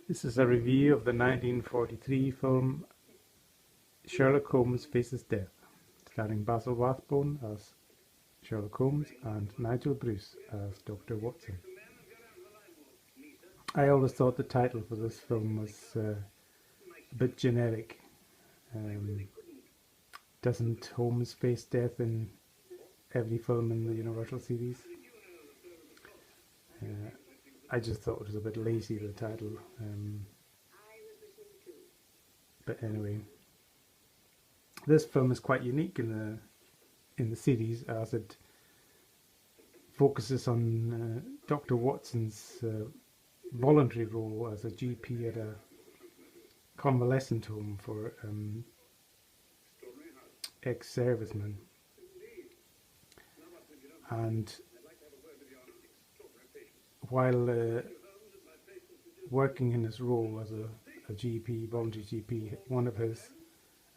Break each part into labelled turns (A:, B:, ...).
A: This is a review of the 1943 film Sherlock Holmes Faces Death, starring Basil Rathbone as Sherlock Holmes and Nigel Bruce as Dr. Watson. I always thought the title for this film was a bit generic. Doesn't Holmes face death in every film in the Universal series? I just thought it was a bit lazy, the title. But anyway, this film is quite unique in the series, as it focuses on Dr. Watson's voluntary role as a GP at a convalescent home for ex-servicemen. And while working in his role as a GP, voluntary GP, one of his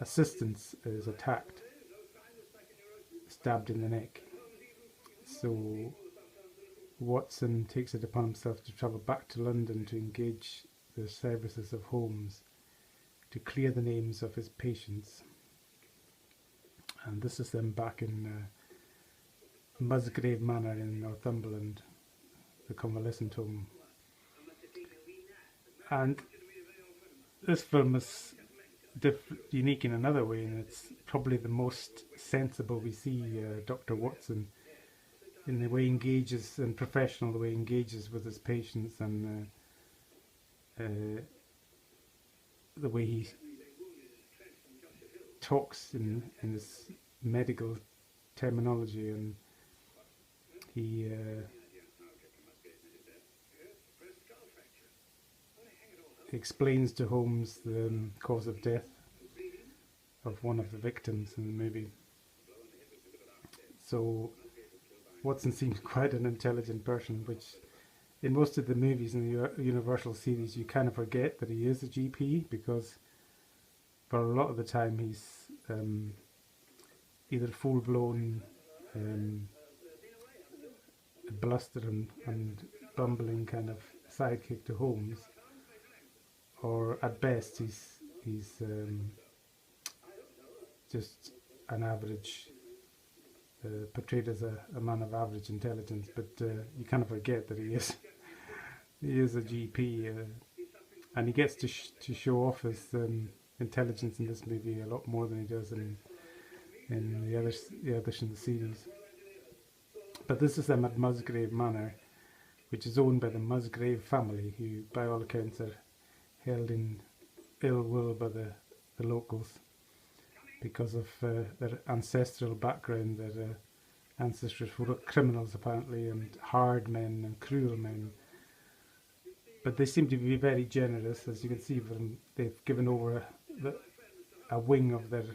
A: assistants is attacked, stabbed in the neck. So Watson takes it upon himself to travel back to London to engage the services of Holmes to clear the names of his patients. And this is them back in Musgrave Manor in Northumberland, the convalescent home. And this film is unique in another way, and it's probably the most sensible we see Dr. Watson in the way he engages, and professional, the way he engages with his patients, and the way he talks in this medical terminology, and he explains to Holmes the cause of death of one of the victims in the movie. So Watson seems quite an intelligent person, which in most of the movies in the Universal series you kind of forget that he is a GP, because for a lot of the time he's either full-blown bluster and bumbling kind of sidekick to Holmes, or at best he's just an average, portrayed as a man of average intelligence. But you kind of forget that he is a GP, and he gets to show off his intelligence in this movie a lot more than he does in the others in the series. But this is them at Musgrave Manor, which is owned by the Musgrave family, who by all accounts are held in ill will by the locals because of their ancestral background. Their ancestors were criminals apparently, and hard men and cruel men. But they seem to be very generous, as you can see from they've given over a wing of their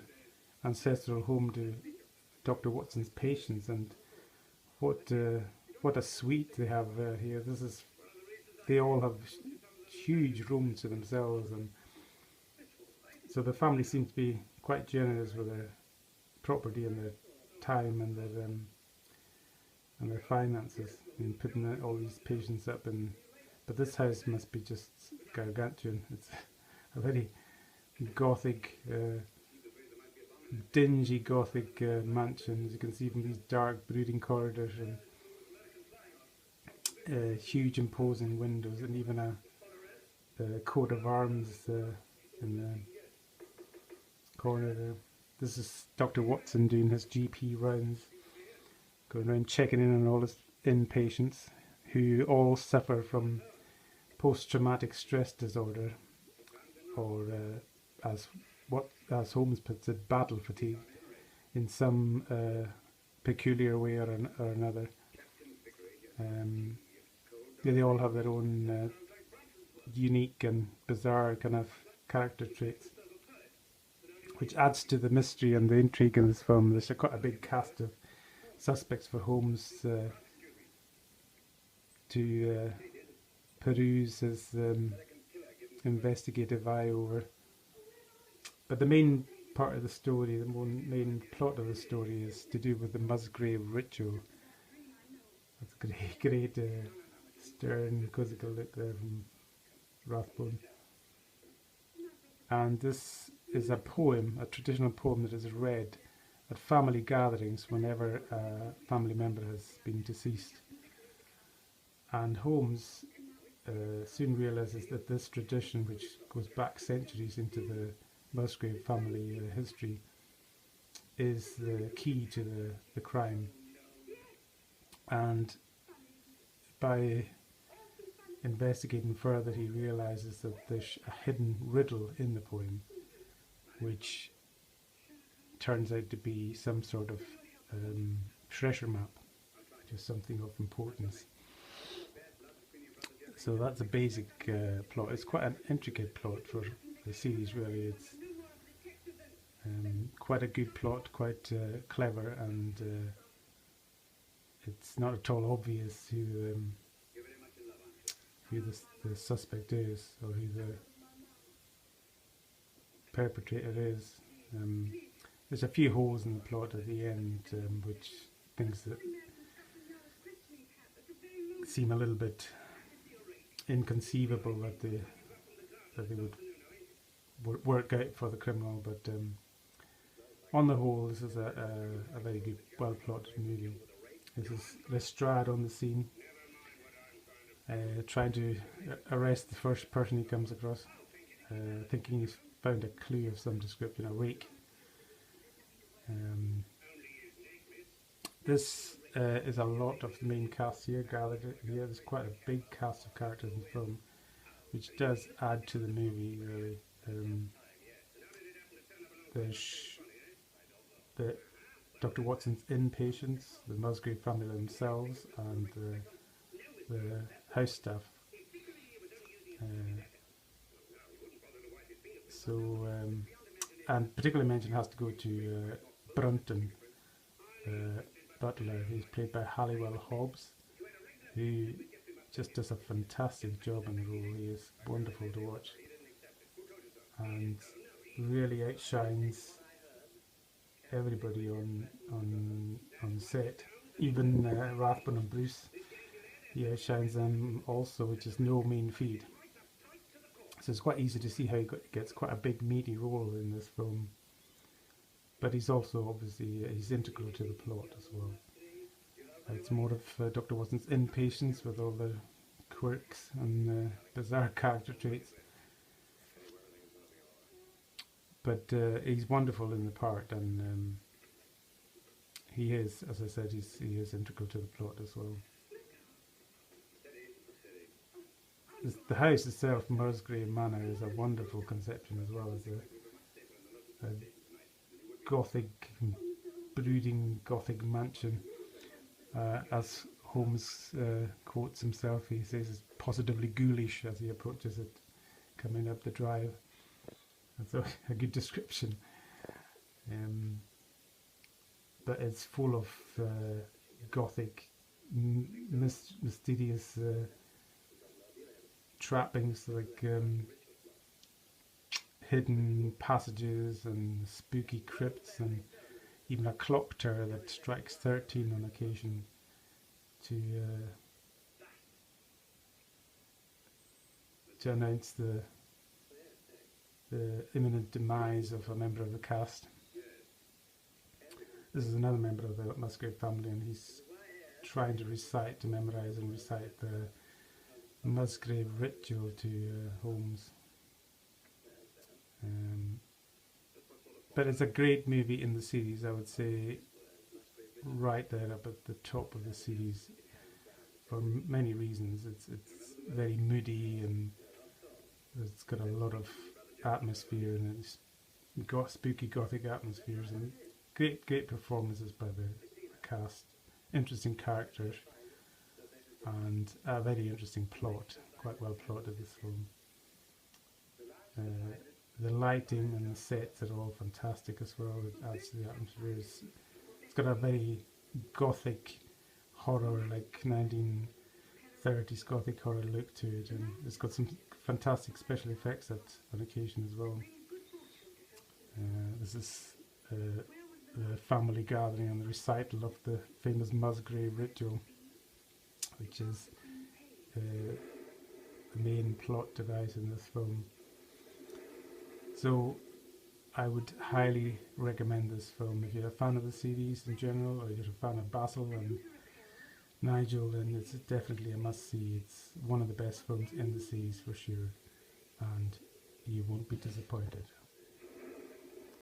A: ancestral home to Dr. Watson's patients, and what a suite they have here. They all have huge rooms to themselves, and so the family seems to be quite generous with their property and their time and their finances in putting all these patients up in. But this house must be just gargantuan. It's a very gothic, dingy gothic mansion, as you can see from these dark brooding corridors and huge imposing windows, and even a coat of arms in the corner there. This is Dr. Watson doing his GP rounds, going around checking in on all his inpatients who all suffer from post-traumatic stress disorder, or as Holmes puts it, battle fatigue, in some peculiar way or another. They all have their own unique and bizarre kind of character traits, which adds to the mystery and the intrigue in this film. There's quite a big cast of suspects for Holmes to peruse his investigative eye over. But the main part of the story, the main plot of the story, is to do with the Musgrave ritual. That's a great stern, quizzical look there from Rathbone. And this is a poem, a traditional poem that is read at family gatherings whenever a family member has been deceased. And Holmes soon realizes that this tradition, which goes back centuries into the Musgrave family history, is the key to the crime. And by investigating further, he realizes that there's a hidden riddle in the poem, which turns out to be some sort of treasure map, which is something of importance. So that's a basic plot. It's quite an intricate plot for the series, really. It's quite a good plot, quite clever, and it's not at all obvious who the suspect is or who the perpetrator is. There's a few holes in the plot at the end, which things that seem a little bit inconceivable that they would work out for the criminal, but on the whole, this is a very good, well-plotted movie. This is Lestrade on the scene, trying to arrest the first person he comes across, thinking he's found a clue of some description, a rake. This is a lot of the main cast here gathered here. There's quite a big cast of characters in the film, which does add to the movie, really. There's Dr. Watson's inpatients, the Musgrave family themselves, and the house staff. And particular mention has to go to Brunton, butler, who's played by Halliwell Hobbs, who just does a fantastic job in the role. He is wonderful to watch and really outshines everybody on set, even Rathbone and Bruce. He outshines them also, which is no mean feat. So it's quite easy to see how he gets quite a big meaty role in this film. But he's also obviously he's integral to the plot as well. It's more of Dr. Watson's impatience with all the quirks and bizarre character traits. But he's wonderful in the part, and he is, as I said, he is integral to the plot as well. The house itself, Musgrave Manor, is a wonderful conception as well as a gothic, brooding gothic mansion. As Holmes quotes himself, he says it's positively ghoulish as he approaches it coming up the drive. That's a good description. But it's full of gothic, mysterious trappings, like hidden passages and spooky crypts, and even a clock tower that strikes 13 on occasion to announce the imminent demise of a member of the cast. This is another member of the Musgrave family, and he's trying to memorize and recite the Musgrave ritual to Holmes. But it's a great movie in the series, I would say, right there up at the top of the series for many reasons. It's very moody, and it's got a lot of atmosphere, and it's got spooky gothic atmospheres, and great performances by the cast, interesting characters, and a very interesting plot, quite well plotted, this film. The lighting and the sets are all fantastic as well. It adds to the atmosphere. It's got a very gothic horror, like 1930s gothic horror look to it, and it's got some fantastic special effects on occasion as well. This is the family gathering and the recital of the famous Musgrave ritual, which is the main plot device in this film. So I would highly recommend this film. If you're a fan of the series in general, or you're a fan of Basil and Nigel, then it's definitely a must-see. It's one of the best films in the series for sure, and you won't be disappointed.